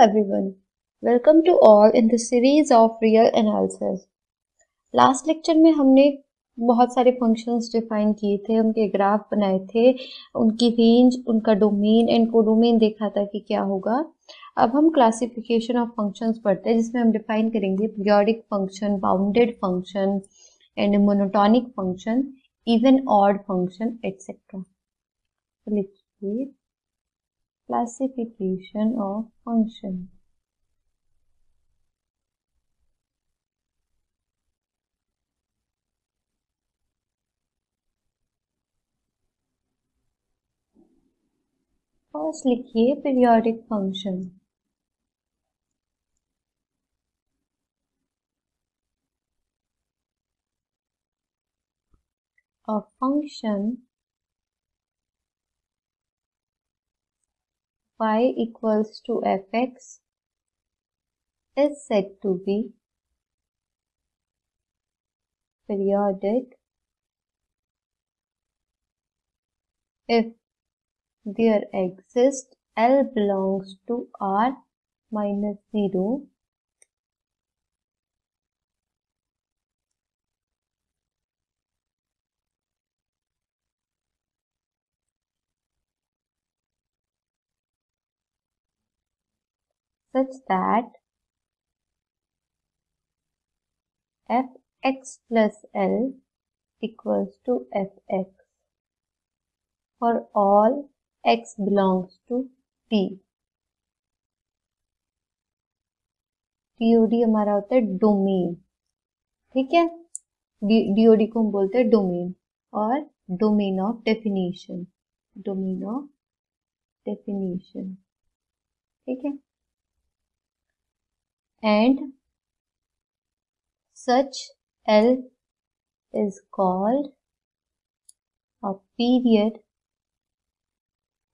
everyone. Welcome to all in the series of real analysis. Last lecture में हमने बहुत सारे फंक्शंस डिफाइन किए थे, उनके ग्राफ बनाए थे, उनकी रेंज, उनका डोमेन एंड कोडोमेन देखा था कि क्या होगा। अब हम क्लासिफिकेशन ऑफ फंक्शंस पढ़ते हैं, जिसमें हम डिफाइन करेंगे periodic function, bounded function and monotonic function, even odd function etcetera. लिखिए क्लासिफिकेशन ऑफ फंक्शन। फर्स्ट लिखिए periodic function. A function y equals to fx is said to be periodic if there exists L belongs to R minus 0 such that fx plus L equals to fx for all x belongs to T। DOD हमारा होता है domain, ठीक है। DOD को हम बोलते हैं domain और domain of definition, domain of definition, ठीक है। And such L is called a period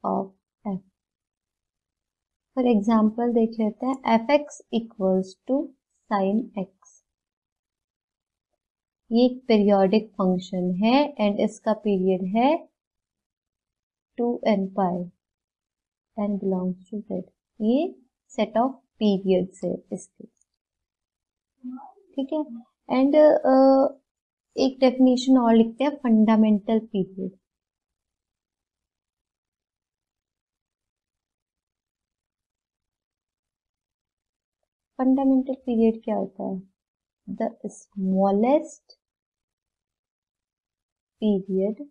of f। For example देख लेते हैं, fx equals to sine x। ये एक पीरियोडिक फंक्शन है एंड इसका पीरियड है 2n pi, n belongs to z। ये सेट ऑफ पीरियड्स है इसके, ठीक है। एंड एक डेफिनेशन और लिखते हैं, फंडामेंटल पीरियड। फंडामेंटल पीरियड क्या होता है? The smallest period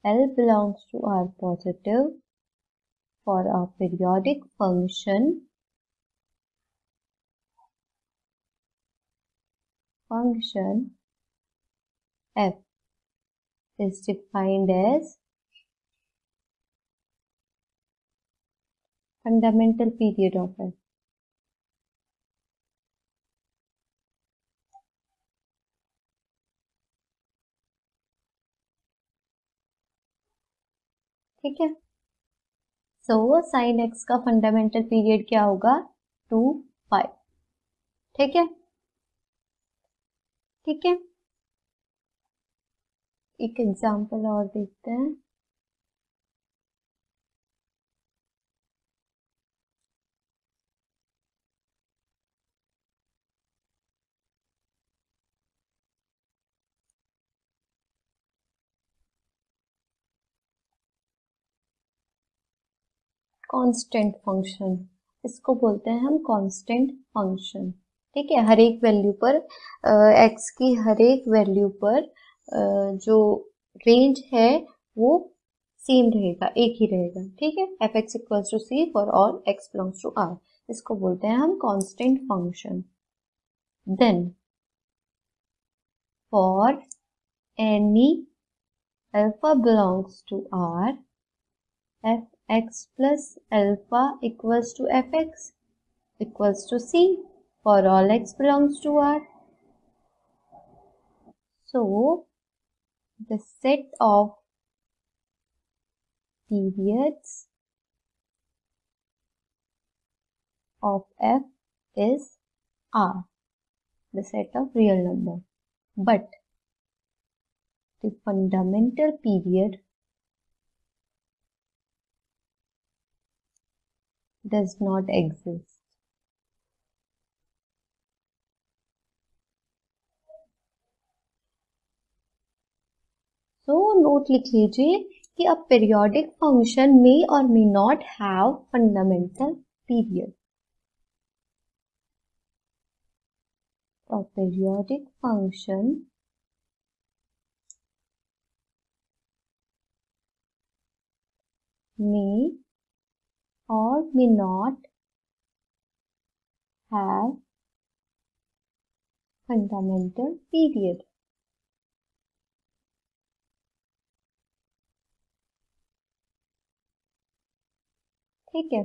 L belongs to R positive for a periodic function f is defined as fundamental period of f। ठीक है। सो साइन x का फंडामेंटल पीरियड क्या होगा? 2 पाई, ठीक है, ठीक है। एक एग्जांपल और देखते हैं। कांस्टेंट फंक्शन, इसको बोलते हैं हम कांस्टेंट फंक्शन, ठीक है। हर एक वैल्यू पर x की हर एक वैल्यू पर जो रेंज है वो सेम रहेगा, एक ही रहेगा, ठीक है। fx equals to c for all x belongs to r, इसको बोलते हैं हम constant function. Then for any alpha belongs to r, fx plus alpha equals to fx equals to c for all x belongs to R. So the set of periods of f is R, the set of real number, but the fundamental period does not exist. So note लिख लीजिए कि a periodic function may or may not have fundamental period. A periodic function may or may not have fundamental period. ठीक है,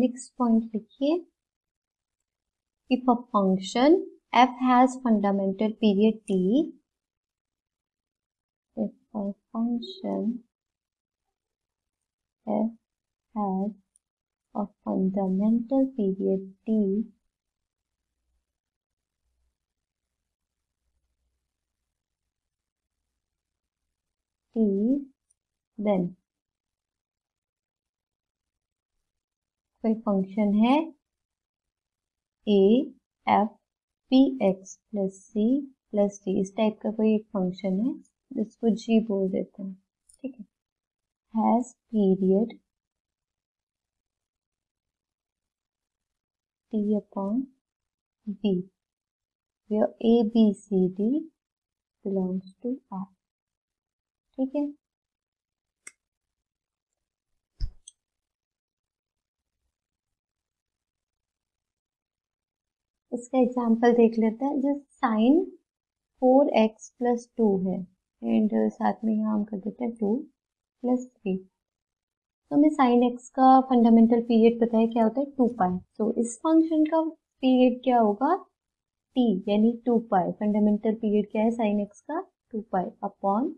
next point लिखिए, if a function f has fundamental period t, if a function f has a fundamental period t, then कोई function है a f p x plus c plus d, इस type का कोई एक function है जिसको g बोल देते हैं, ठीक है, has period t upon b where a b c d belongs to R, ठीक है। इसका एग्जाम्पल देख लेते हैं, जैसे साइन 4x प्लस 2 है एंड साथ में यहाँ हम कर देते हैं 2 प्लस 3, तो हमें साइन x का फंडामेंटल पीरियड पता है क्या होता है 2 पाई, तो इस फंक्शन का पीरियड क्या होगा t यानी 2 पाई, फंडामेंटल पीरियड क्या है साइन x का 2 पाई अपॉन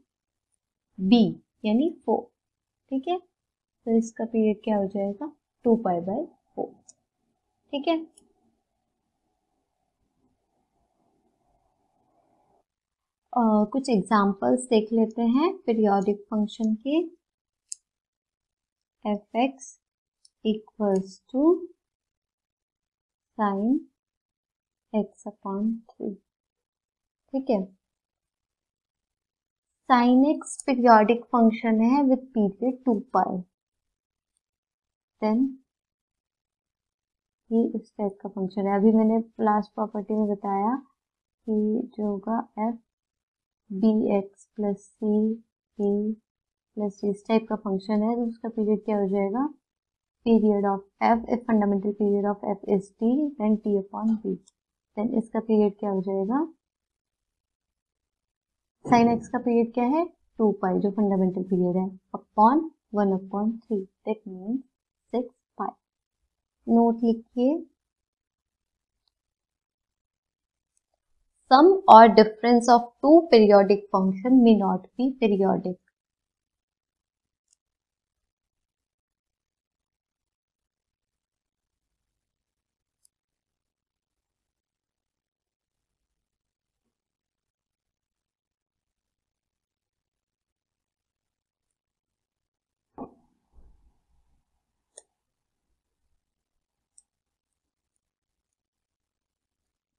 b यानी 4, ठीक है, तो इसका पीरियड क्या हो जाएगा 2 पाई बाय 4, ठीक है। कुछ एग्जाम्पल्स देख लेते हैं पीरियोडिक फंक्शन के, F X equals to sine X upon 3, ठीक है, साइन एक्स पीरियोडिक फंक्शन है विथ पीरियड 2 पाई, देन ये इस टाइप का फंक्शन है, अभी मैंने लास्ट प्रॉपर्टी में बताया कि जो होगा एफ बी एक्स प्लस सी ए प्लस सी, इस टाइप का फंक्शन है, तो उसका पीरियड क्या हो जाएगा, period of F, if fundamental period of F is T then T upon B, then इसका पीरियड क्या हो जाएगा, साइन एक्स का पीरियड क्या है 2 पाई जो फंडामेंटल पीरियड है upon 1 upon 3, that means 6 pi. Note लिखिए, sum or difference of two periodic function may not be periodic.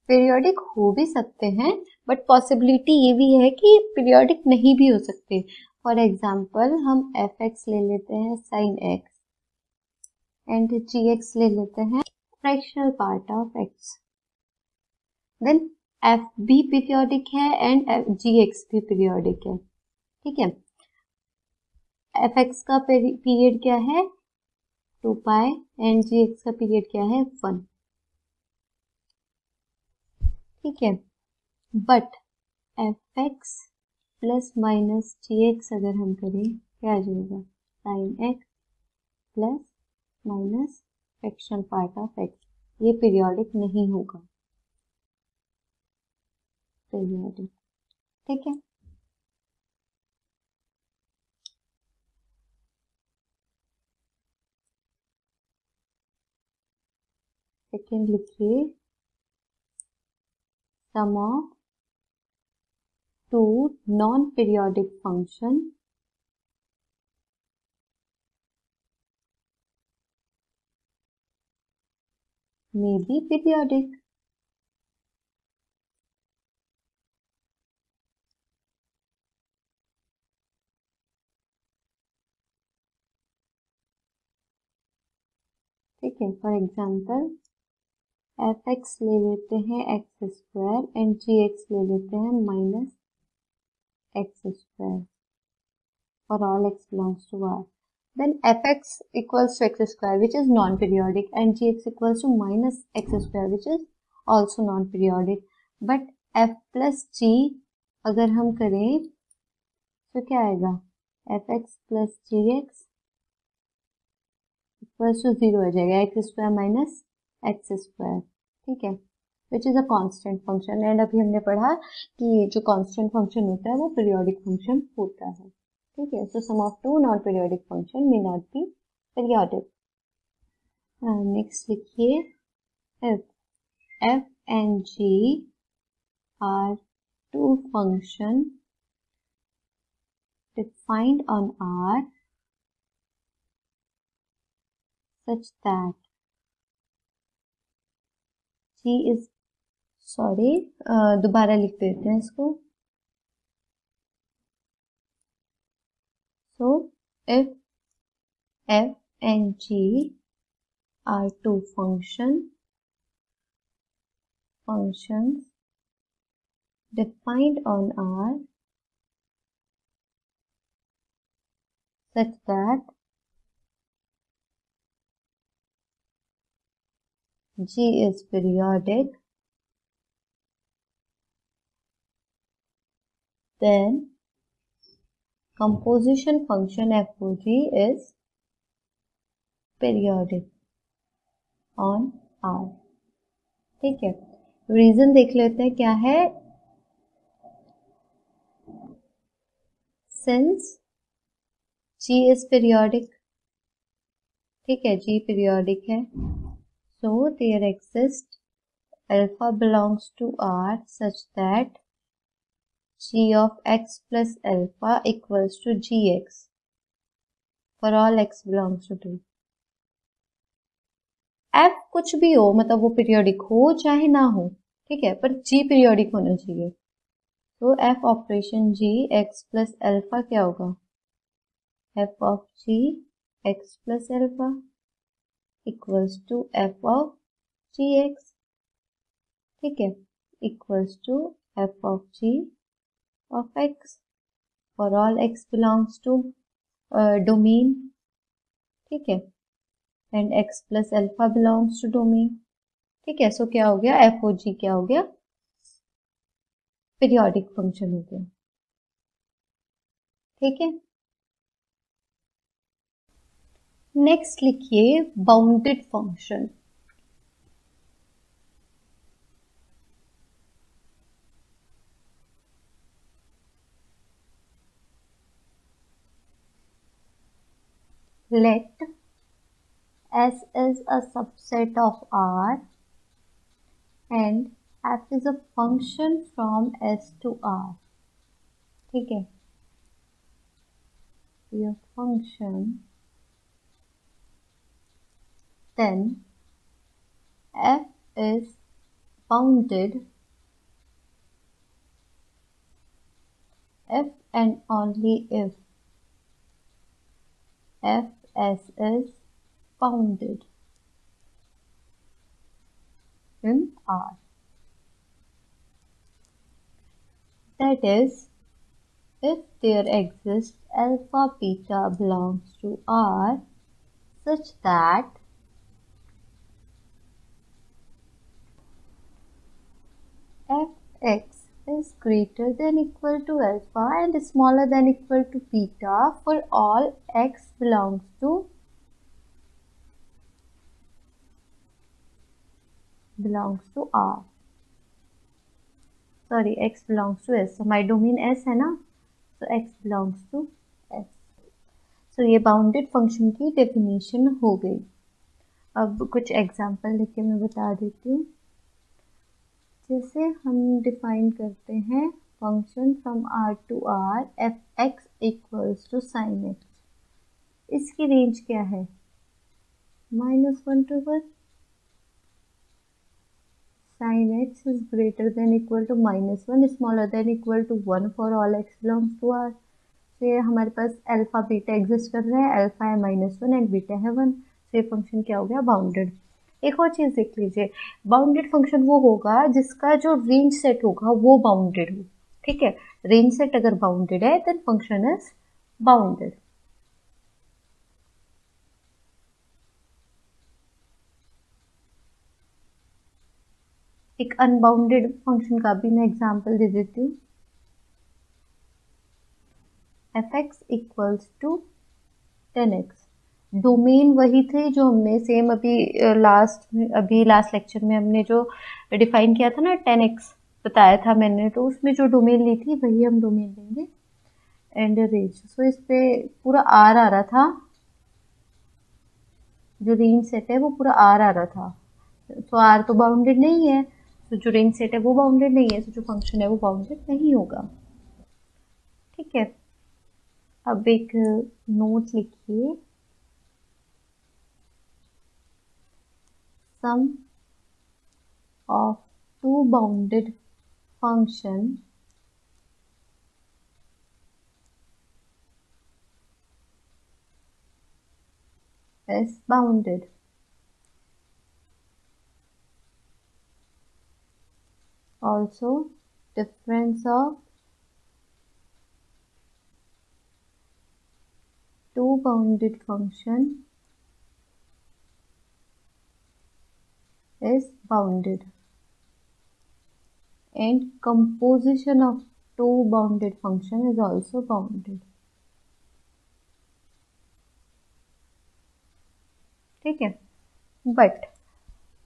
Periodic हो भी सकते हैं, बट पॉसिबिलिटी ये भी है कि पीरियोडिक नहीं भी हो सकते। फॉर एग्जाम्पल हम एफ एक्स ले लेते हैं sine x and ji X ले लेते हैं fractional part of X, then F भी पीरियोडिक है एंड जी एक्स भी पीरियोडिक है, ठीक है। एफ एक्स का पीरियड क्या है 2 पाई एंड जी एक्स का पीरियड क्या है 1, ठीक है, but f x plus minus g x अगर हम करें क्या आ जाएगा sine x plus minus fractional part of x, ये पीरियोडिक नहीं होगा, पीरियोडिक, ठीक है। सेकेंड लिखिए, sum of two non periodic function may be periodic. ठीक है, फॉर एग्जाम्पल एफ एक्स ले लेते हैं X square and ji X ले लेते हैं minus X square for all x belongs to R. Then fx equals to x square which is non-periodic and gx equals to minus x square which is also non-periodic. But f plus g अगर हम करें तो क्या आएगा, fx plus gx equals to 0 आ जाएगा, x square minus x square. ठीक है, which is a constant function. and अभी हमने पढ़ा कि जो constant function होता है वो periodic function होता है. ठीक है, so sum of two non-periodic function may not be periodic. Next लिखिए, if f and g are two function defined on R such that g is दोबारा लिख देते हैं इसको. So, if f and g are two functions defined on R such that g is periodic, then composition function f of g is periodic on R. ठीक है, reason देख लेते हैं क्या है. सिंस g is periodic, ठीक है, g periodic है, so there exists alpha belongs to R such that g of x plus alpha equals to gx for all x belongs to 2. f कुछ भी हो, मतलब वो पीरियोडिक हो चाहे ना हो, ठीक है, पर g पीरियोडिक होना चाहिए. तो f operation g x plus alpha क्या होगा, f of g x plus alpha equals to f of gx. ठीक है, equals to f of g of x for all x belongs to domain. ठीक है, and x plus alpha belongs to domain. ठीक है, सो क्या हो गया, f और g क्या हो गया, पीरियोडिक फंक्शन हो गया. ठीक है, नेक्स्ट लिखिए bounded function. Let S is a subset of R and f is a function from S to R. ठीक है, your function, then f is bounded if and only if f(s) is bounded in R. That is, if there exists alpha beta belongs to R such that fx is greater than equal to alpha and smaller than equal to beta for all x belongs to R. Sorry, x belongs to S. So my domain S है ना, so x belongs to S. So ये bounded function की definition हो गई. अब कुछ example लिख के मैं बता देती हूँ. जैसे हम डिफाइन करते हैं function from R to R fx equals to sine X, इसकी रेंज क्या है? -1 to 1. Sin x is greater than equal to -1, smaller than equal to 1 for all x belongs to R. तो ये हमारे पास अल्फा बीटा एग्जिस्ट कर रहा है, alpha है -1 एंड बीटा है 1. तो ये फंक्शन क्या हो गया? बाउंडेड. एक और चीज देख लीजिए, बाउंडेड फंक्शन वो होगा जिसका जो रेंज सेट होगा वो बाउंडेड हो. ठीक है, रेंज सेट अगर बाउंडेड है देन फंक्शन इज बाउंडेड. एक अनबाउंडेड फंक्शन का भी मैं एग्जांपल दे देती हूँ. fx equals to 10x. Domain वही थे जो हमने सेम अभी लास्ट लेक्चर में हमने जो डिफाइन किया था ना, 10x बताया था मैंने, तो उसमें जो डोमेन ली थी वही हम डोमेन लेंगे एंड रेंज. सो इस पे पूरा आर आ रहा था, जो रेंज सेट है वो पूरा आर आ रहा था. तो आर तो बाउंडेड नहीं है, तो जो रेंज सेट है वो बाउंडेड नहीं है, तो जो फंक्शन है वो बाउंडेड नहीं होगा. ठीक है, अब एक नोट लिखिए, sum of two bounded function is bounded. Also, difference of two bounded function is bounded, and composition of two bounded function is also bounded. ठीक है, but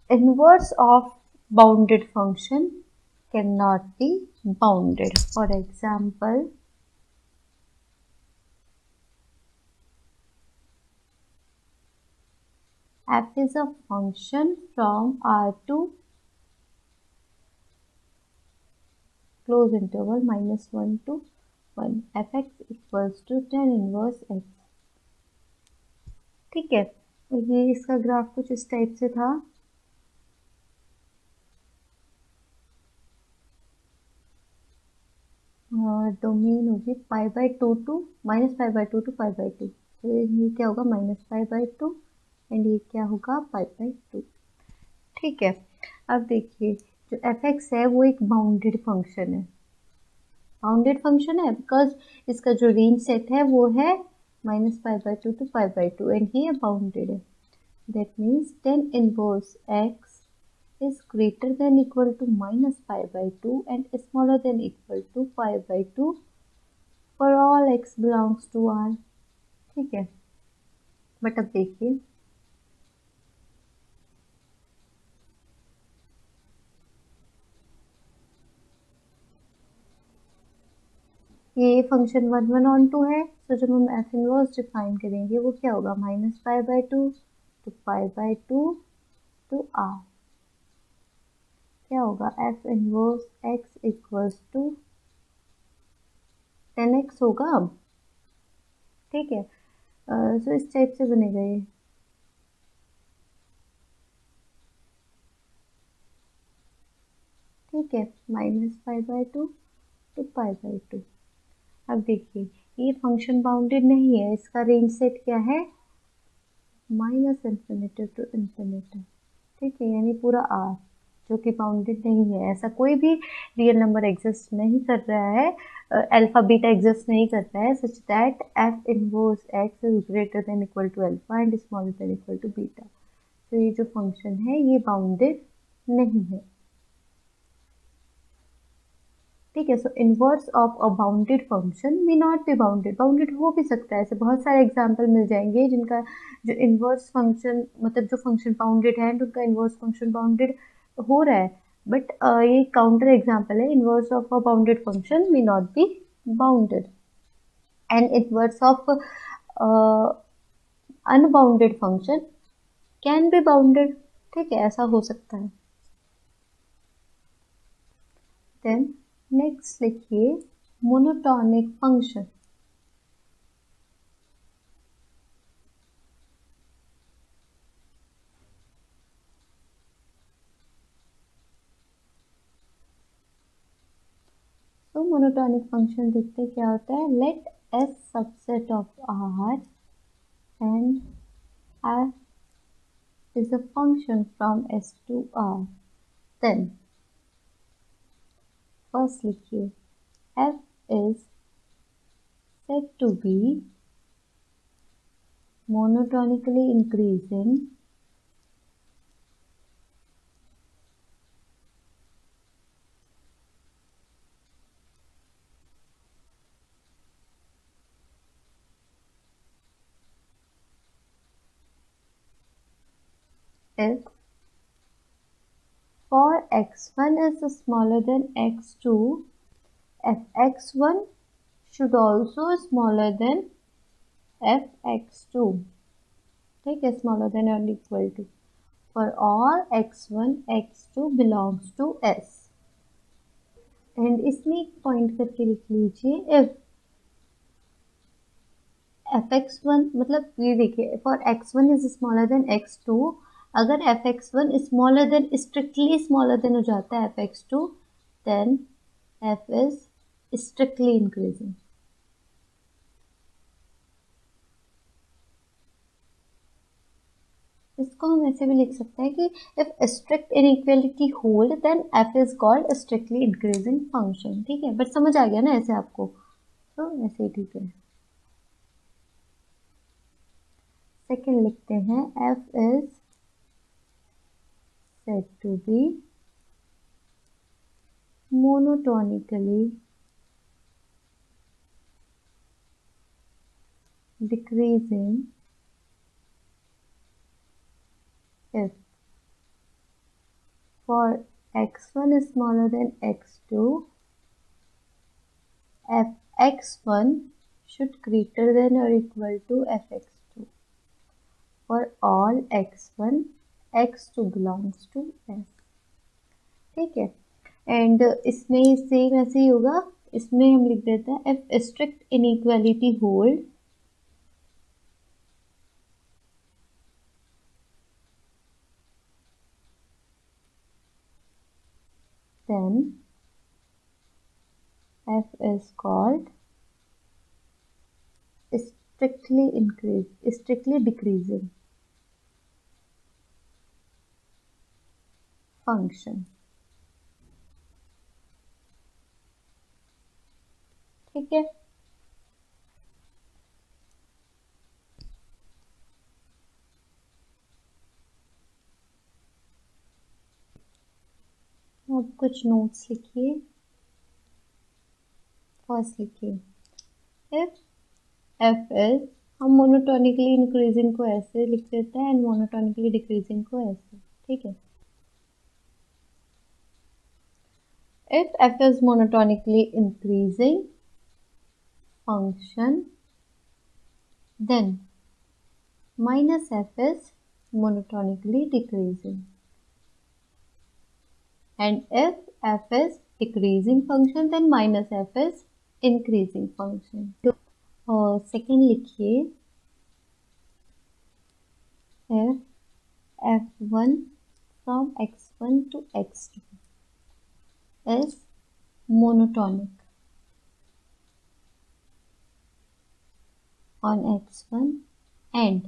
inverse of bounded function cannot be bounded. For example, f is a function from R to close interval -1 to 1. fx equals to tan inverse x. ठीक है, ये इसका graph कुछ इस type से था. डोमेन होगी π/2 टू -π/2 टू π/2. तो ये क्या होगा? -π/2 एंड ये क्या होगा? π/2. ठीक है, अब देखिए जो fx है वो एक बाउंडेड फंक्शन है. बाउंडेड फंक्शन है बिकॉज इसका जो रेंज सेट है वो है -π/2 टू π/2 एंड ये बाउंडेड है. That means tan inverse x is greater than equal to -π/2 and smaller than equal to π/2 for all x belongs to R. ठीक है, बट अब देखिए ये फंक्शन 1 1 on 2 है, तो जब हम f इनवर्स डिफाइन करेंगे वो क्या होगा? -π/2 to π/2 to R. क्या होगा? f inverse x equals to 10x होगा. अब ठीक है, तो इस टाइप से बनेगा ये. ठीक है, -π/2 to π/2. अब देखिए ये फंक्शन बाउंडेड नहीं है, इसका रेंज सेट क्या है? -∞ to ∞. ठीक है, यानी पूरा R, जो कि बाउंडेड नहीं है. ऐसा कोई भी रियल नंबर एग्जिस्ट नहीं कर रहा है, अल्फा बीटा एग्जिस्ट नहीं करता है such that f inverse x is greater than equal to alpha and smaller than equal to beta. तो ये जो फंक्शन है ये बाउंडेड नहीं है. ठीक है, सो inverse of a bounded function may not be bounded. Bounded हो भी सकता है, ऐसे बहुत सारे एग्जांपल मिल जाएंगे जिनका जो इनवर्स फंक्शन मतलब जो फंक्शन बाउंडेड है उनका इनवर्स फंक्शन बाउंडेड हो रहा है. बट ये काउंटर एग्जांपल है. Inverse of a bounded function may not be bounded and inverse of unbounded function can be bounded. ठीक है, ऐसा हो सकता है. देन नेक्स्ट लिखिए मोनोटॉनिक फंक्शन। तो मोनोटॉनिक फंक्शन देखते क्या होता है। Let S subset of R and R is a function from S to R. Then first लिखिए f is said to be monotonically increasing if for x1 is smaller than x2, fx1 should also smaller than fx2. ठीक है, smaller than or equal to for all x1 x2 belongs to S. And इसमें एक point करके लिख लीजिए if fx1 मतलब ये देखिए for x1 is smaller then x2, अगर fx1 smaller than strictly smaller than हो जाता है fx2 then f is strictly increasing. इसको हम ऐसे भी लिख सकते हैं कि if strict inequality hold then f is called strictly increasing function. ठीक है, बट समझ आ गया ना ऐसे आपको, तो ऐसे ही ठीक है। सेकेंड लिखते हैं f is said to be monotonically decreasing if for x1 is smaller than x2, fx1 should greater than or equal to fx2 for all x1 x2 belongs to S। ठीक है, एंड इसमें same ऐसे ही होगा, इसमें हम लिख देते हैं if strict inequality hold then f is called strictly decreasing function। ठीक है, अब कुछ नोट्स लिखिए। फर्स्ट लिखिए इफ f इज, हम मोनोटोनिकली इंक्रीजिंग को ऐसे लिख देते हैं एंड मोनोटोनिकली डिक्रीजिंग को ऐसे। ठीक है, if f is monotonically increasing function then minus f is monotonically decreasing, and if f is decreasing function then minus f is increasing function। और सेकेंड लिखिए if f1 from x1 to x2 is monotonic on x1 and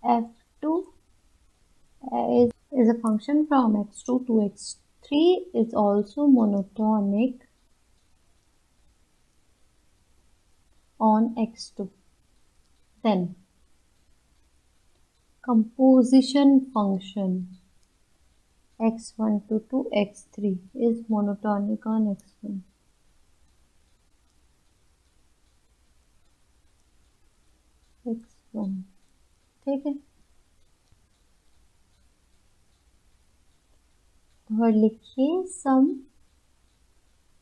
f2 is a function from x2 to x3 is also monotonic on x2, then composition function x1 to x3 is monotonic on x1। x1 ठीक है, और लिखिए sum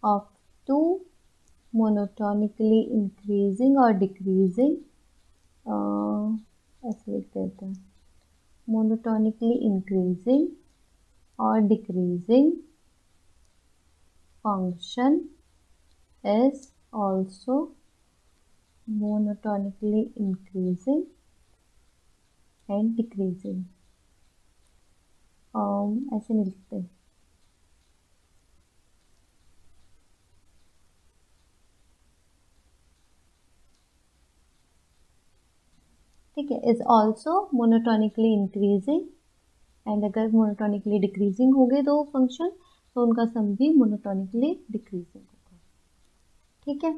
of two monotonically increasing और decreasing, ऐसे लिख देते हैं monotonically increasing और decreasing function is also monotonically increasing and decreasing. ऐसे नहीं लिखते, ठीक है, is also monotonically increasing, and अगर मोनोटोनिकली डिक्रीजिंग हो गए दो फंक्शन तो उनका सम भी मोनोटोनिकली डिक्रीजिंग होगा, ठीक है।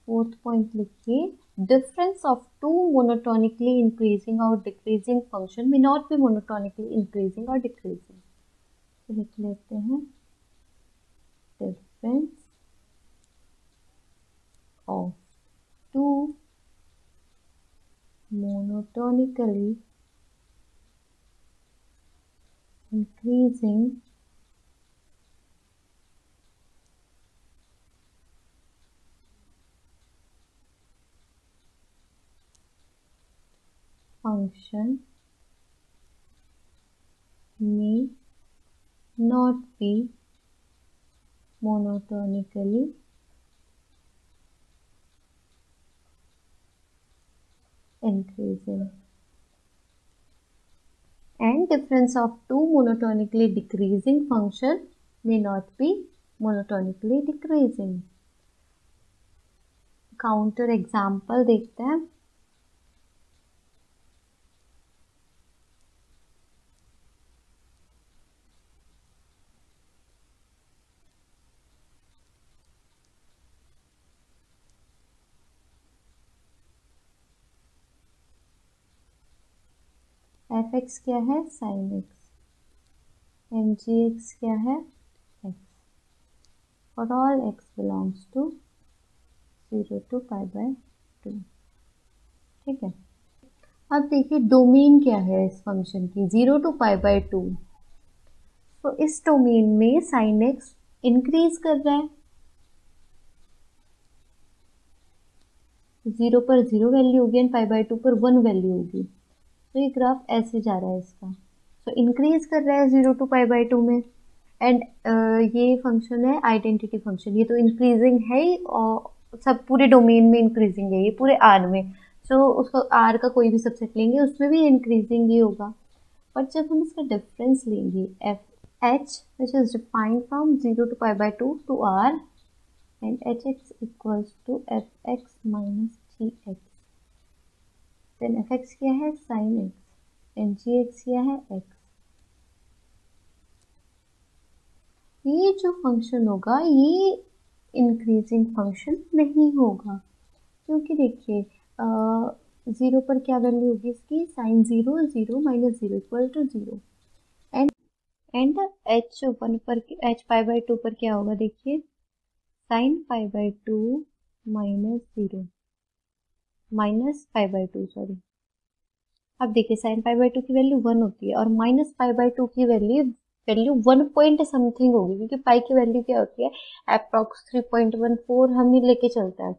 फोर्थ पॉइंट लिखिए, difference of two monotonically increasing और decreasing function may not be monotonically increasing और डिक्रीजिंग, तो लिख लेते हैं difference of two monotonically increasing function may not be monotonically increasing, and difference of two monotonically decreasing function may not be monotonically decreasing. Counter example देखते हैं। F x क्या है, sine x, m g x क्या है, x, for all x belongs to 0 to π/2, ठीक है। अब देखिए डोमेन क्या है इस फंक्शन की, 0 to π/2, तो इस डोमेन में साइन एक्स इंक्रीज कर रहा है, 0 पर 0 वैल्यू होगी एंड π/2 पर 1 वैल्यू होगी, तो ये ग्राफ ऐसे जा रहा है इसका, तो इंक्रीज कर रहा है 0 to π/2 में, एंड ये फंक्शन है आइडेंटिटी फंक्शन, ये तो इंक्रीजिंग है ही, और सब पूरे डोमेन में इंक्रीजिंग है, ये पूरे आर में, तो उसको आर का कोई भी सबसेट लेंगे उसमें भी इंक्रीजिंग ही होगा। बट जब हम इसका डिफरेंस लेंगे f h which is defined from 0 to π/2 to R, and h x equals to f x minus g x, then f x क्या है, sine x, and ji x क्या है, एक्स। ये जो फंक्शन होगा ये इंक्रीजिंग फंक्शन नहीं होगा, क्योंकि देखिए 0 पर क्या वैल्यू होगी इसकी, sine 0 0 minus 0 equal to 0, and h 1 पर एच π/2 पर क्या होगा, देखिए साइन π/2 माइनस 0 माइनस π/2 सॉरी, अब देखिए साइन π/2 की वैल्यू 1 होती है और माइनस π/2 की वैल्यू 1 पॉइंट समथिंग होगी, क्योंकि पाई की वैल्यू क्या होती है, अप्रॉक्स 3.14 हम ही लेके चलते हैं,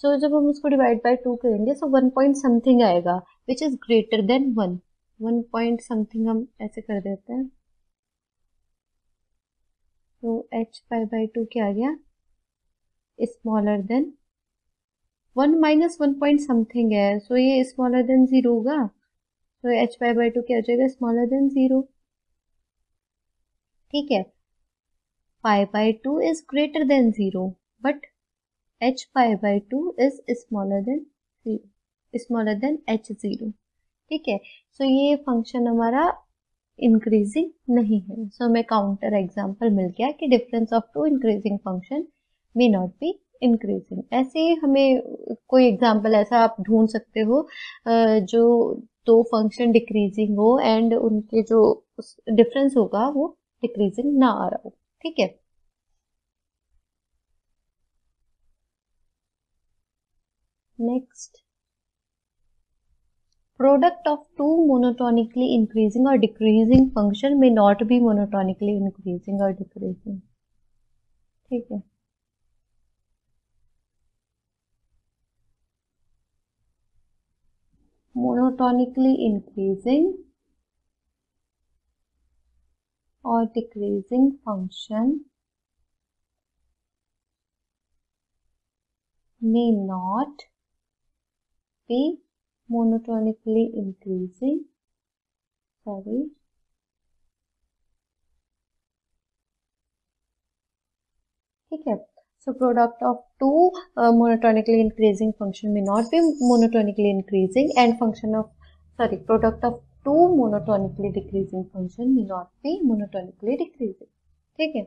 सो जब हम उसको डिवाइड बाय 2 करेंगे तो 1 पॉइंट समथिंग आएगा विच is greater then 1 point something हम ऐसे कर देते हैं, तो h π/2 क्या आ गया, smaller than 1 minus 1 point something है, सो ये स्मॉलर देन 0 होगा, तो h π/2 क्या हो जाएगा, स्मॉलर देन 0, ठीक है। π/2 is greater than 0 but h π/2 is smaller than h0, ठीक है। सो ये फंक्शन हमारा इंक्रीजिंग नहीं है, सो हमें काउंटर एग्जांपल मिल गया कि difference of two increasing function may not be increasing. ऐसे हमें कोई एग्जांपल ऐसा आप ढूंढ सकते हो जो दो फंक्शन डिक्रीजिंग हो एंड उनके जो डिफरेंस होगा वो डिक्रीजिंग ना आ रहा हो, ठीक है। Next, product of two monotonically increasing or decreasing function may not be monotonically increasing or decreasing, ठीक है। monotonically increasing or decreasing function may not be monotonically increasing. ठीक है. So product of two monotonically increasing function may not be monotonically increasing, and product of two monotonically decreasing function may not be monotonically decreasing. ठीक है.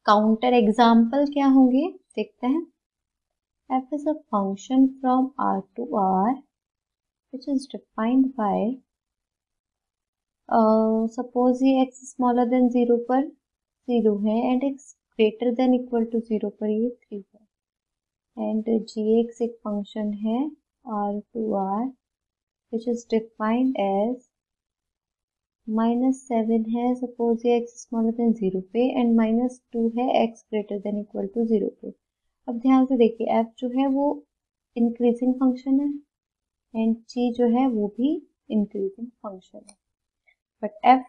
Counter example क्या होंगे देखते हैं. f is a function from R to R which is defined by suppose ये x smaller than 0 पर 0 है and x greater than equal to 0 पर ये 3 है, and gx एक फंक्शन है R to R which is defined as -7 है suppose ये x smaller than 0 पे and -2 है x greater than equal to 0 पे. अब ध्यान से देखिए f जो है वो इंक्रीजिंग फंक्शन है एंड g जो है वो भी इंक्रीजिंग फंक्शन है, बट f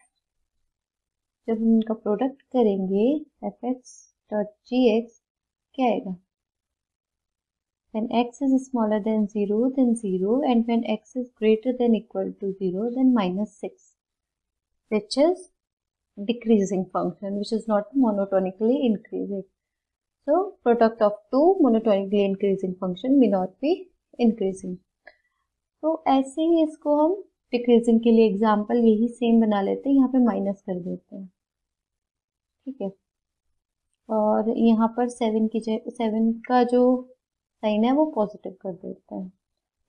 जब हम इनका प्रोडक्ट करेंगे fx.gx क्या आएगा. When x is smaller than 0 then 0, and when x is greater than equal to 0 then -6, which is decreasing function, which is not monotonically increasing. So product of two monotonically increasing function may not be increasing. तो ऐसे ही इसको हम decreasing के लिए example यही same बना लेते हैं, यहाँ पे माइनस कर देते हैं. ठीक है. और यहाँ पर 7 का जो साइन है वो पॉजिटिव कर देते हैं.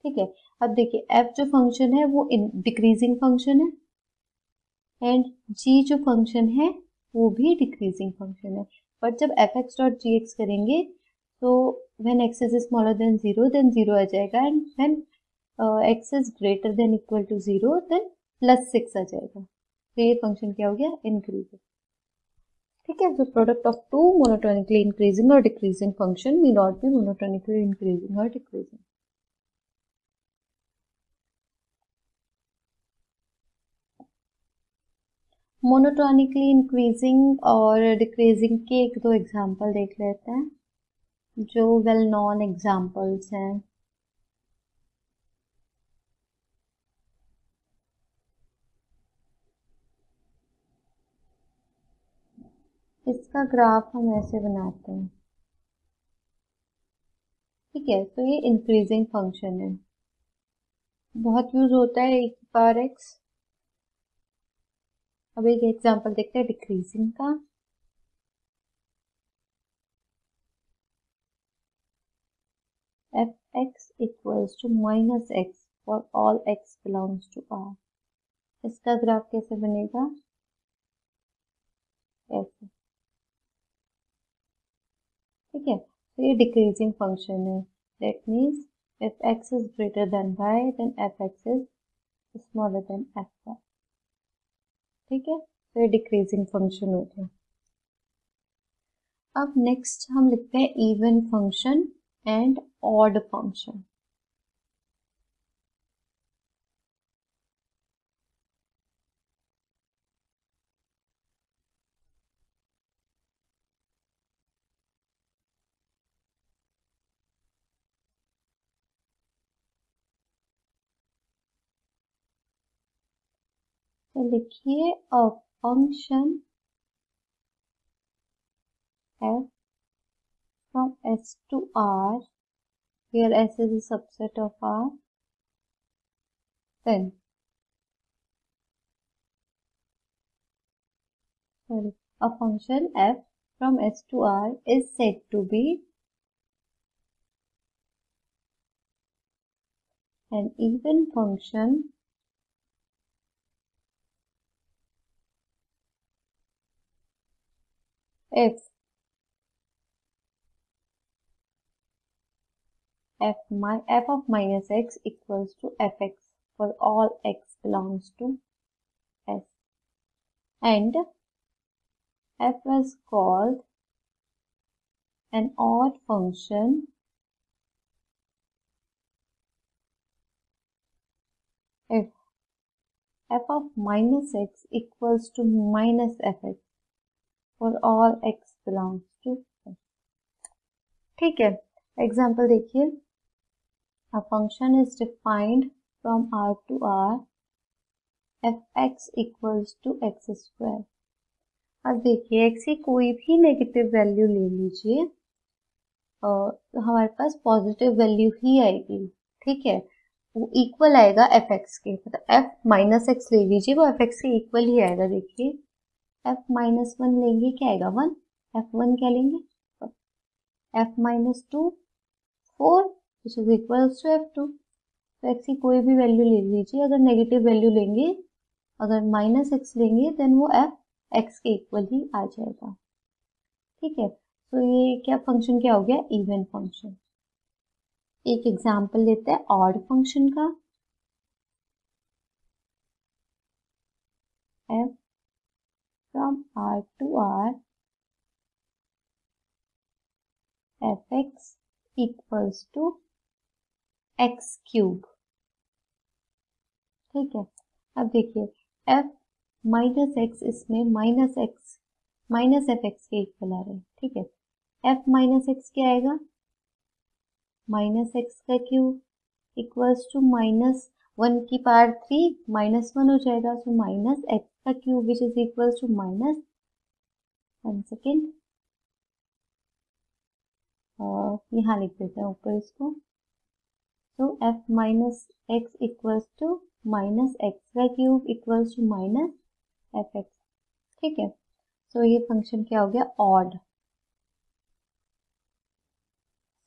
ठीक है. अब देखिए f जो फंक्शन है वो डिक्रीजिंग फंक्शन है एंड g जो फंक्शन है वो भी डिक्रीजिंग फंक्शन है, बट जब fx.gx करेंगे तो when x is smaller than 0 then 0 आ जाएगा, and when x is greater than equal to 0 then +6 आ जाएगा. तो ये फंक्शन क्या हो गया, इंक्रीजिंग. ठीक है. तो product of two monotonically increasing और decreasing function may not be monotonically increasing और डिक्रीजिंग. मोनोटोनिकली इंक्रीजिंग और डिक्रीजिंग के एक दो एग्जांपल देख लेते हैं जो वेल नोन एग्जांपल्स हैं. इसका ग्राफ हम ऐसे बनाते हैं. ठीक है. तो ये इंक्रीजिंग फंक्शन है, बहुत यूज होता है e की पावर x. अब एक एग्जांपल देखते हैं डिक्रीजिंग का. fx equals to -x for all x belongs to r. इसका ग्राफ कैसे बनेगा, ऐसे. ठीक है. तो ये डिक्रीजिंग फंक्शन है. That means if x is greater than y then fx is smaller than fy. ठीक है. तो ये डिक्रीजिंग फंक्शन हो गया. अब नेक्स्ट हम लिखते हैं even function and odd function. तो लिखिए a function f from S to R, where S is a subset of R, then a function f from S to R is said to be an even function if f of minus x equals to fx for all x belongs to S, and f is called an odd function if f of minus x equals to minus fx for all x belongs to f. ठीक है, example देखिए, a function is defined from R to R, fx equals to x square. अब देखिए x की कोई भी negative value ले लीजिए तो हमारे पास पॉजिटिव वैल्यू ही आएगी, ठीक है, वो इक्वल आएगा fx के, मतलब f माइनस एक्स ले लीजिए वो fx के इक्वल ही आएगा। देखिए f माइनस 1 लेंगे क्या आएगा 1, f1 क्या लेंगे f minus 2 4 which is equals to f2। तो x की कोई भी वैल्यू ले लीजिए, अगर नेगेटिव वैल्यू लेंगे, अगर माइनस एक्स लेंगे देन वो f x के इक्वल ही आ जाएगा, ठीक है। तो ये क्या फंक्शन क्या हो गया, इवन फंक्शन। एक एग्जांपल लेते हैं ऑड फंक्शन का, f from R to R fx equals to x cube, ठीक है। अब देखिए f माइनस एक्स इसमें minus x minus f x के इक्वल आ रहे हैं, ठीक है। f माइनस एक्स क्या आएगा, माइनस एक्स का क्यूब इक्वल्स टू माइनस 1 की पावर 3 माइनस 1 हो जाएगा, सो माइनस एक्स का cube which is equals to minus 1 second, यहाँ लिख देते हैं ऊपर इसको, तो f minus x equals to minus x का cube equals to minus f x, ठीक है। तो ये फंक्शन क्या हो गया, ऑड।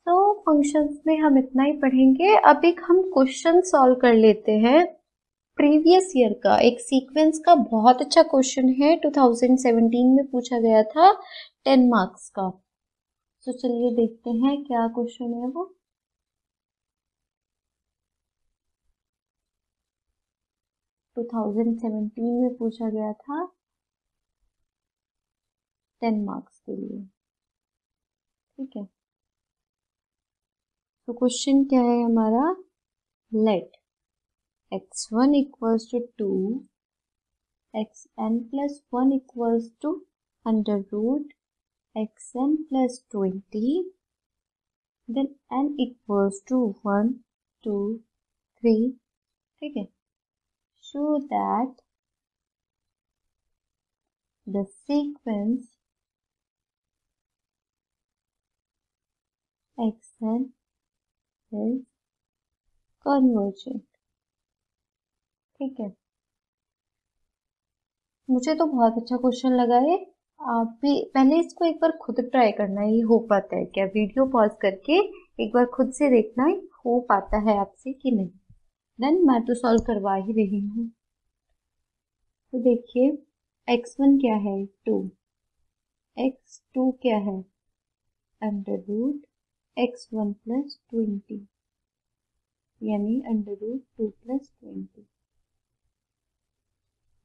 तो फंक्शंस में हम इतना ही पढ़ेंगे। अब एक हम क्वेश्चन सॉल्व कर लेते हैं प्रीवियस ईयर का, एक सीक्वेंस का बहुत अच्छा क्वेश्चन है, 2017 में पूछा गया था 10 मार्क्स का। तो चलिए देखते हैं क्या क्वेश्चन है वो। टू 2017 में पूछा गया था 10 मार्क्स के लिए, ठीक है। तो क्वेश्चन क्या है हमारा, let x1 equals to 2, xn plus 1 equals to under root xn plus 20, then n equals to 1 2 3, ठीक है। Show that the sequence xn is convergent, ठीक है। मुझे तो बहुत अच्छा क्वेश्चन लगा है, आप भी पहले इसको एक बार खुद ट्राई करना, ये हो पाता है क्या, वीडियो पॉज करके एक बार खुद से देखना हो पाता है आपसे कि नहीं। देन मैं तो सॉल्व करवा ही रही हूँ। तो देखिए x1 क्या है 2, x2 क्या है अंडर रूट x1 प्लस 20, यानी अंडर रूट 2 प्लस 20,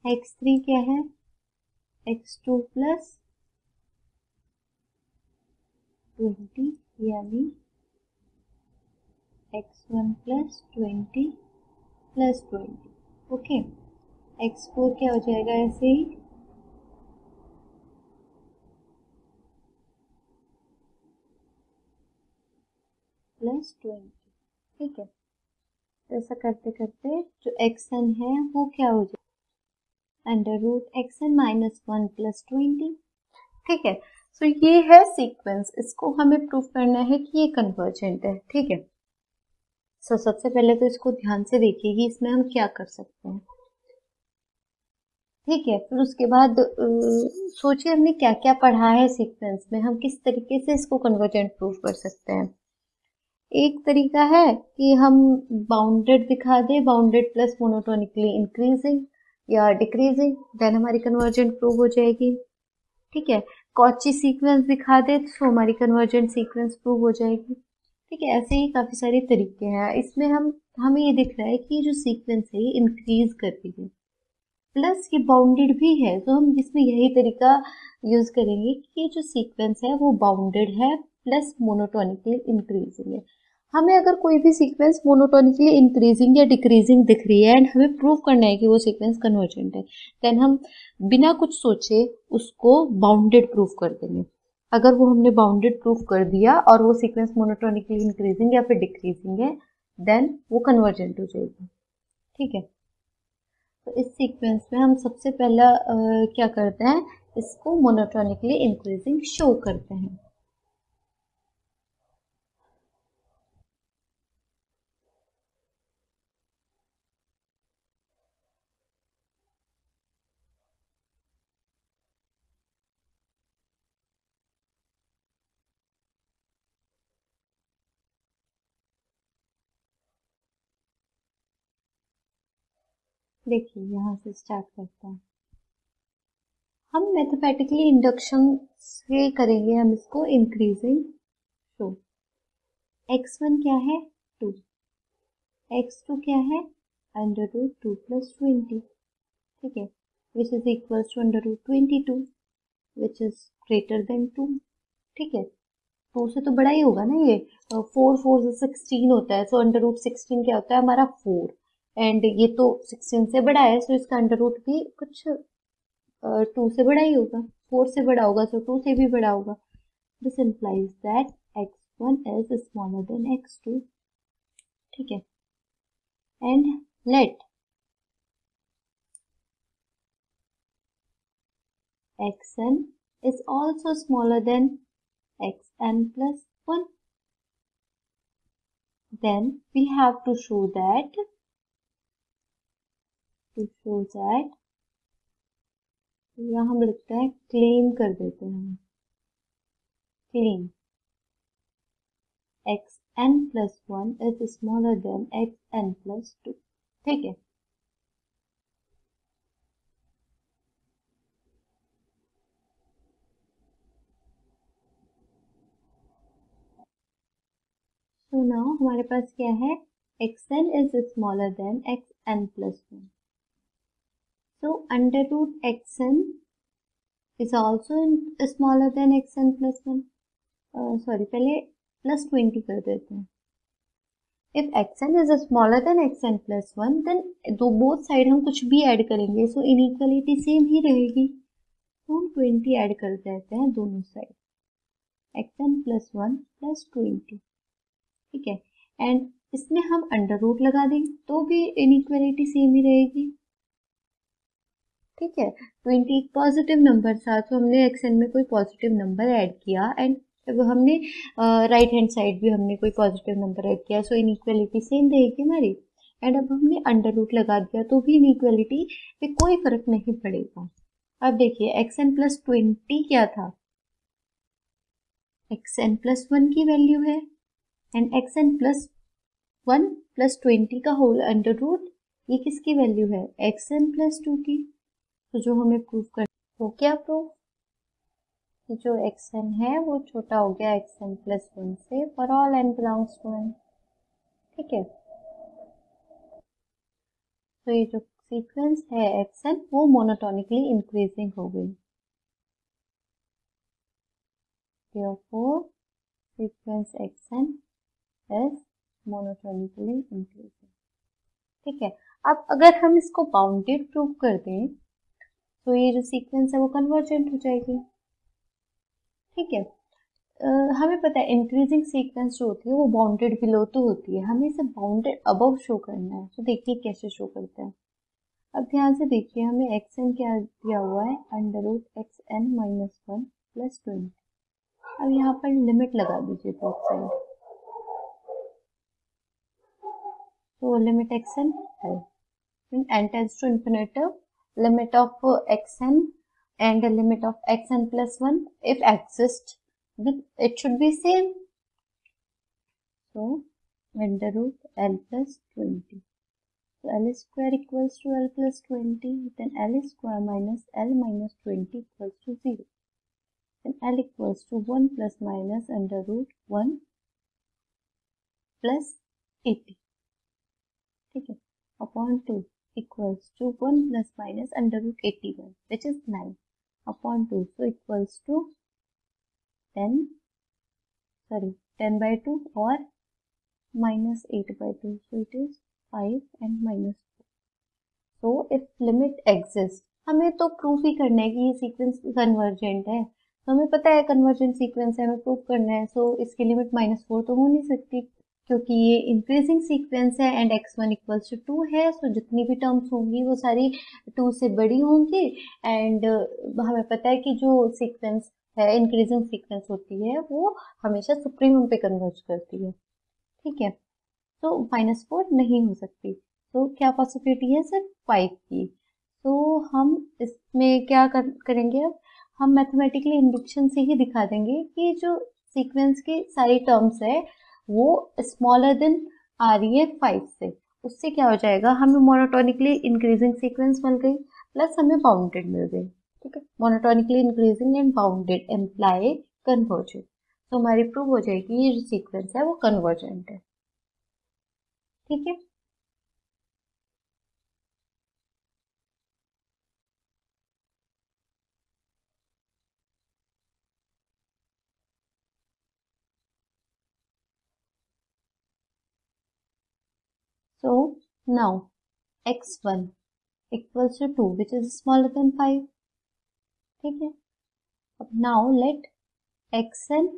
x3 क्या है x2 प्लस 20, यानी x1 plus 20 plus 20, okay. x4 क्या हो जाएगा ऐसे ही, प्लस 20, ठीक है। ऐसा करते करते जो xn है वो क्या हो जाएगा, under root xn minus 1 plus 20, ठीक है। सो ये है सीक्वेंस, इसको हमें प्रूव करना है कि ये कन्वर्जेंट है, ठीक है। सो सबसे पहले तो इसको ध्यान से देखिए कि इसमें हम क्या कर सकते हैं, ठीक है। फिर उसके बाद सोचिए हमने क्या क्या पढ़ा है सीक्वेंस में, हम किस तरीके से इसको कन्वर्जेंट प्रूव कर सकते हैं। एक तरीका है कि हम बाउंडेड दिखा दें, बाउंडेड प्लस मोनोटोनिकली इंक्रीजिंग या डिक्रीजिंग, देन हमारी कन्वर्जेंट प्रूव हो जाएगी, ठीक है। कॉची सीक्वेंस दिखा दे तो हमारी कन्वर्जेंट सीक्वेंस प्रूव हो जाएगी, ठीक है। ऐसे ही काफ़ी सारे तरीके हैं। इसमें हमें ये दिख रहा है कि जो सीक्वेंस है ये इंक्रीज कर रही है, प्लस ये बाउंडेड भी है, तो हम इसमें यही तरीका यूज करेंगे कि ये जो सीक्वेंस है वो बाउंडेड है प्लस मोनोटोनिकली इंक्रीजिंग है। हमें अगर कोई भी सीक्वेंस मोनोटोनिकली इंक्रीजिंग या डिक्रीजिंग दिख रही है एंड हमें प्रूव करना है कि वो सीक्वेंस कन्वर्जेंट है, देन हम बिना कुछ सोचे उसको बाउंडेड प्रूफ कर देंगे। अगर वो हमने बाउंडेड प्रूफ कर दिया और वो सीक्वेंस मोनोटोनिकली इंक्रीजिंग या फिर डिक्रीजिंग है, देन वो कन्वर्जेंट हो जाएगी। ठीक है, तो इस सीक्वेंस में हम सबसे पहला क्या करते हैं, इसको मोनोटोनिकली इंक्रीजिंग शो करते हैं। देखिए यहाँ से स्टार्ट करते हैं, हम मैथमेटिकली इंडक्शन से करेंगे हम इसको इंक्रीजिंग शो। x1 क्या है 2, x2 क्या है अंडर रूट 2 प्लस 20, ठीक है, which is equal to under root 22 which is greater than 2। ठीक है, 2 से तो बड़ा ही होगा ना ये, 4 से 16 होता है, सो अंडर रूट 16 क्या होता है हमारा 4, एंड ये तो 16 से बड़ा है, सो इसका अंडर रूट भी कुछ 2 से बड़ा ही होगा, 4 से बड़ा होगा, सो 2 से भी बड़ा होगा। This implies that x1 is smaller than x2। ठीक है, and let xn is also smaller than xn plus 1। then we have to show that यहाँ हम लिखते हैं क्लेम कर देते हैं, claim xn plus 1 is smaller than xn plus 2। ठीक है, तो नाउ हमारे पास क्या है, xn is smaller than xn plus 1, so under root xn is also smaller than xn plus 1। Sorry, पहले प्लस 20 कर देते हैं। If xn is smaller than xn plus 1 then दो बोथ साइड हम कुछ भी ऐड करेंगे, सो इनइक्वालिटी सेम ही रहेगी, तो हम 20 ऐड कर देते हैं दोनों साइड, xn plus 1 plus 20। ठीक है, एंड इसमें हम अंडर रूट लगा देंगे तो भी इनइक्वालिटी सेम ही रहेगी। ठीक है, 20 एक पॉजिटिव नंबर था, तो हमने एक्सन में कोई पॉजिटिव नंबर ऐड किया, एंड अब हमने राइट हैंड साइड भी हमने कोई पॉजिटिव नंबर ऐड किया, सो इनइक्वालिटी सेम रहेगी हमारी। एंड अब हमने अंडर रूट लगा दिया तो भी इनइक्वालिटी पे कोई फर्क नहीं पड़ेगा। अब देखिए एक्सन प्लस 20 क्या था, एक्सन प्लस 1 की वैल्यू है, एंड एक्सन प्लस 1 प्लस 20 का होल अंडर रूट, ये किसकी वैल्यू है, एक्सन प्लस 2 की। तो जो हमें प्रूव कर, हो क्या प्रूफ, जो xn है वो छोटा हो गया xn प्लस 1 से for all n belongs to n। ठीक है, तो ये जो सीक्वेंस है xn वो मोनोटोनिकली इंक्रीजिंग हो गई, therefore sequence xn is monotonically increasing. ठीक है, अब अगर हम इसको बाउंडेड प्रूव कर दें तो ये जो सीक्वेंस है वो कन्वर्जेंट हो जाएगी। ठीक है, हमें पता है इंक्रीजिंग सीक्वेंस जो होती है वो बाउंडेड बिलो तो होती है, हमें इसे बाउंडेड अबव शो करना है, तो देखिए कैसे शो करते हैं। अब ध्यान से देखिए, हमें एक्स एन क्या दिया हुआ है, under root x n minus 1 plus 20। अब यहाँ पर लिमिट लगा दीजिए बोथ साइड, तो लिमिट एक्स एन है, n tends to infinitive, limit of xn and the limit of xn plus 1 if exist, then it should be same, so under root l plus 20, so l square equals to l plus 20, then l square minus l minus 20 equals to 0, then l equals to 1 plus minus under root 1 plus 80, ठीक है, upon 2 equals to 1 plus minus under root 81 which is 9 upon 2, so equals to 10 by 2 or minus 8/2, so it is 5 and minus 4. So if limit exists, हमें तो proof ही करना है कि ये sequence convergent है, तो हमें पता है कन्वर्जेंट सीक्वेंस है, हमें प्रूफ करना है, सो इसकी लिमिट -4 तो हो नहीं सकती क्योंकि ये इंक्रीजिंग सीक्वेंस है एंड x1 इक्वल्स टू 2 है, सो जितनी भी टर्म्स होंगी वो सारी 2 से बड़ी होंगी एंड हमें पता है कि जो सीक्वेंस है इंक्रीजिंग सीक्वेंस होती है वो हमेशा सुप्रीमम पे कन्वर्ज करती है, ठीक है। तो -4 नहीं हो सकती, तो क्या पॉसिबिलिटी है, सिर्फ 5 की। तो हम इसमें क्या करेंगे, अब हम मैथमेटिकली इंडक्शन से ही दिखा देंगे कि जो सीक्वेंस की सारी टर्म्स है वो स्मॉलर देन आ रही है 5 से, उससे क्या हो जाएगा, हमें मोनोटोनिकली इंक्रीजिंग सीक्वेंस मिल गई प्लस हमें बाउंडेड मिल गई, ठीक है। Monotonically increasing and bounded employee convergent, तो हमारी प्रूव हो जाएगी ये जो सीक्वेंस है वो कन्वर्जेंट है, ठीक है। So now x1 equals to 2 which is smaller than 5, ठीक है। अब now let xn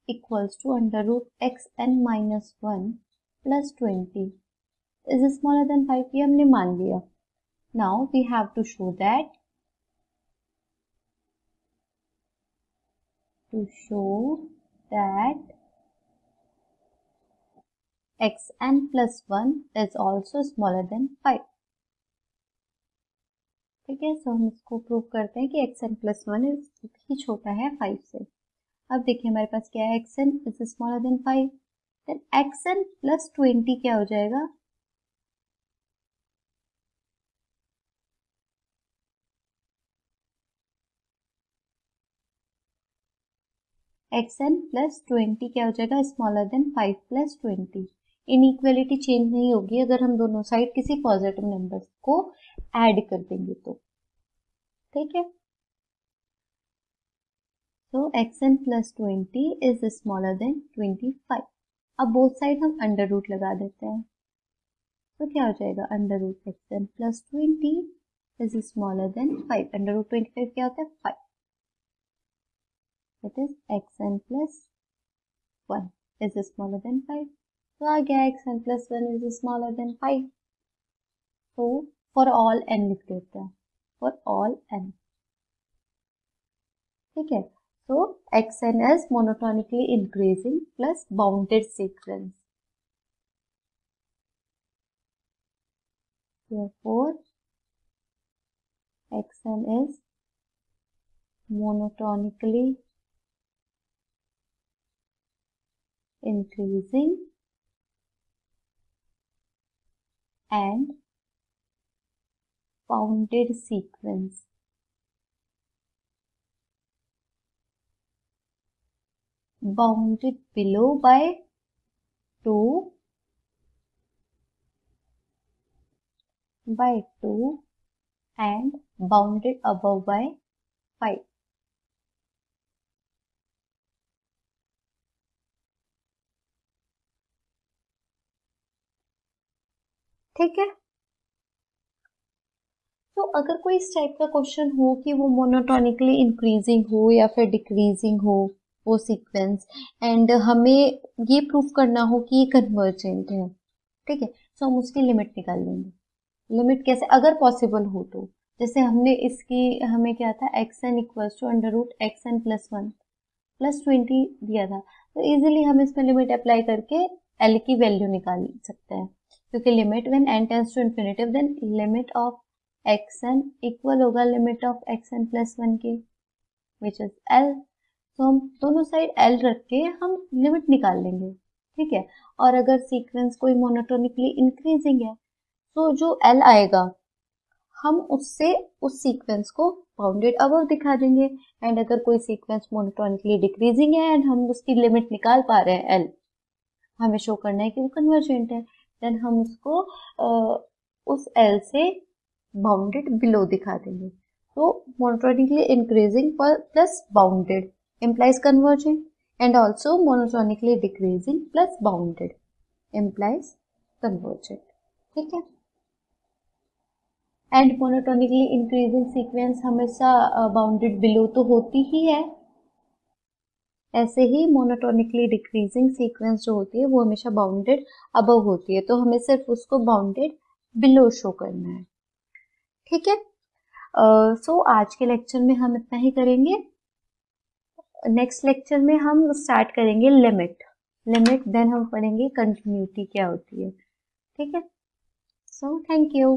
equals to under root xn minus 1 plus 20 is smaller than 5, ये हमने मान लिया। Now we have to show that xn plus 1 is also smaller than 5, ठीक है। सो हम इसको प्रूव करते हैं कि xn plus 1 ही छोटा है 5 से। अब देखिए हमारे पास क्या है, xn is smaller than 5, then xn plus 20 क्या हो जाएगा, xn plus 20 क्या हो जाएगा, smaller than 5 plus 20। Inequality change नहीं होगी अगर हम दोनों साइड किसी पॉजिटिव नंबर को ऐड कर देंगे तो, ठीक है। So xn plus 20 is smaller than 25। अब बोथ साइड हम अंडर रूट लगा देते हैं, तो क्या हो जाएगा, under root xn plus 20 is smaller than 5। Under root 25 क्या होता है, 5, that is xn plus 1 is smaller than 5, तो आ गया xn plus 1 is smaller than 5। तो for all n लिख देते हैं, for all n, ठीक है। so xn is monotonically increasing plus bounded sequence, therefore xn is monotonically increasing and bounded sequence, bounded below by 2 and bounded above by 5, ठीक है। तो अगर कोई इस टाइप का क्वेश्चन हो कि वो मोनोटोनिकली इंक्रीजिंग हो या फिर डिक्रीजिंग हो वो सीक्वेंस एंड हमें ये प्रूफ करना हो कि ये कन्वर्जेंट है, ठीक है, तो हम उसकी लिमिट निकाल लेंगे। लिमिट कैसे, अगर पॉसिबल हो तो, जैसे हमने इसकी हमें क्या था, xn equals to under root xn plus 1 plus 20 दिया था, तो इजीली हम इसमें लिमिट अप्लाई करके l की वैल्यू निकाल सकते हैं, क्योंकि limit when n tends to infinity then limit of xn equal होगा लिमिट ऑफ xn प्लस 1 के विच इज l। तो हम दोनों साइड l रख के हम लिमिट निकाल लेंगे, ठीक है। और अगर सीक्वेंस कोई मोनोटोनिकली इंक्रीजिंग है तो जो l आएगा हम उससे उस सीक्वेंस को बाउंडेड अबव दिखा देंगे, एंड अगर कोई सीक्वेंस मोनोटोनिकली डिक्रीजिंग है एंड हम उसकी लिमिट निकाल पा रहे हैं l, हमें शो करना है कि वो कन्वर्जेंट है, देन हम उसको उस l से बाउंडेड बिलो दिखा देंगे। तो monotonically increasing plus bounded implies convergent and also monotonically decreasing plus bounded implies convergent. ठीक है। एंड मोनोटोनिकली इंक्रीजिंग सीक्वेंस हमेशा बाउंडेड बिलो तो होती ही है, ऐसे ही मोनोटोनिकली डिक्रीजिंग सीक्वेंस जो होती है वो हमेशा बाउंडेड अबव होती है, तो हमें सिर्फ उसको बाउंडेड बिलो शो करना है। ठीक है। सो आज के लेक्चर में हम इतना ही करेंगे। नेक्स्ट लेक्चर में हम स्टार्ट करेंगे लिमिट, देन हम पढ़ेंगे कंटिन्यूटी क्या होती है। ठीक है। So thank you.